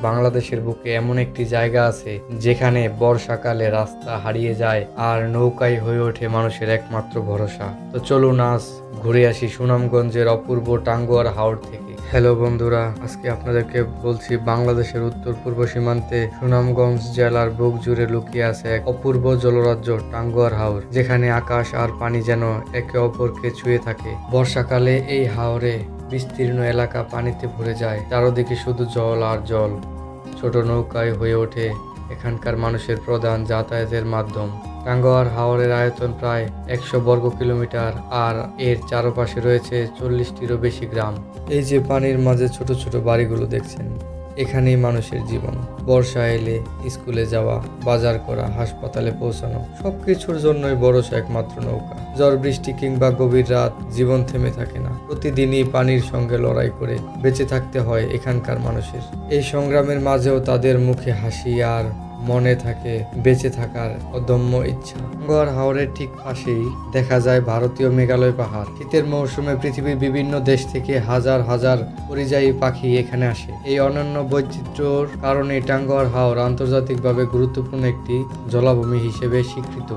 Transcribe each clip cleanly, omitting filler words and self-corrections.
বাংলাদেশের বুকে এমন একটি জায়গা আছে যেখানে বর্ষাকালে রাস্তা হারিয়ে যায় আর নৌকাই হয়ে ওঠে মানুষের একমাত্র ভরসা। তো চলুন আজ ঘুরে আসি সুনামগঞ্জের অপূর্ব টাঙ্গুয়ার হাওর থেকে। হ্যালো বন্ধুরা, আজকে আপনাদেরকে বলছি বাংলাদেশের উত্তর পূর্ব সীমান্তে সুনামগঞ্জ জেলার বুক জুড়ে লুকিয়ে আছে এক অপূর্ব জলরাজ্য টাঙ্গুয়ার হাওর, যেখানে আকাশ আর পানি যেন একে অপরকে ছুঁয়ে থাকে। বর্ষাকালে এই হাওরে বিস্তীর্ণ এলাকা পানিতে ভরে যায়, চারদিকে শুধু জল আর জল। ছোট নৌকায় হয়ে ওঠে এখানকার মানুষের প্রধান যাতায়াতের মাধ্যম। টাঙ্গুয়ার হাওরের আয়তন প্রায় 100 বর্গ কিলোমিটার আর এর চারপাশে রয়েছে 40টিরও বেশি গ্রাম। এই যে পানির মাঝে ছোট ছোট বাড়িগুলো দেখছেন, এখানেই মানুষের জীবন। বর্ষা এলে স্কুলে যাওয়া, বাজার করা, হাসপাতালে পৌঁছানো, সবকিছুর জন্যই ভরসা একমাত্র নৌকা। ঝড় বৃষ্টি কিংবা গভীর রাত, জীবন থেমে থাকে না। প্রতিদিনই পানির সঙ্গে লড়াই করে বেঁচে থাকতে হয় এখানকার মানুষের। এই সংগ্রামের মাঝেও তাদের মুখে হাসি আর মনে থাকে বেঁচে থাকার অদম্য ইচ্ছা। টাঙ্গুয়ার হাওরের ঠিক পাশেই দেখা যায় ভারতীয় মেঘালয় পাহাড়। শীতের মৌসুমে পৃথিবীর বিভিন্ন দেশ থেকে হাজার হাজার পরিযায়ী পাখি এখানে আসে। এই অনন্য বৈচিত্র্যর কারণে টাঙ্গুয়ার হাওর আন্তর্জাতিকভাবে গুরুত্বপূর্ণ একটি জলাভূমি হিসেবে স্বীকৃত।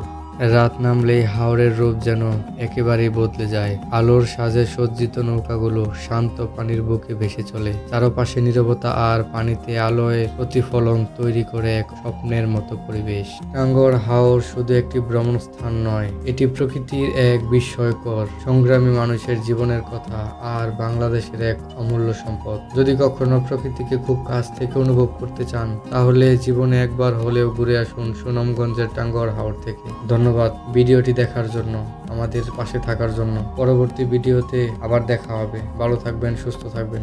রাত নামলেই হাওরের রূপ যেন একেবারেই বদলে যায়। আলোর সাজে সজ্জিত নৌকাগুলো শান্ত পানির বুকে ভেসে চলে। চারপাশে নীরবতা আর পানিতে আলোয় প্রতিফলন তৈরি করে এক স্বপ্নের মতো পরিবেশ। টাঙ্গুয়ার হাওর শুধু একটি ভ্রমণ স্থান নয়, এটি প্রকৃতির এক বিস্ময়কর সংগ্রামী মানুষের জীবনের কথা আর বাংলাদেশের এক অমূল্য সম্পদ। যদি কখনো প্রকৃতিকে খুব কাছ থেকে অনুভব করতে চান, তাহলে জীবনে একবার হলেও ঘুরে আসুন সুনামগঞ্জের টাঙ্গুয়ার হাওর থেকে। ধন্যবাদ ভিডিওটি দেখার জন্য, আমাদের পাশে থাকার জন্য। পরবর্তী ভিডিওতে আবার দেখা হবে। ভালো থাকবেন, সুস্থ থাকবেন।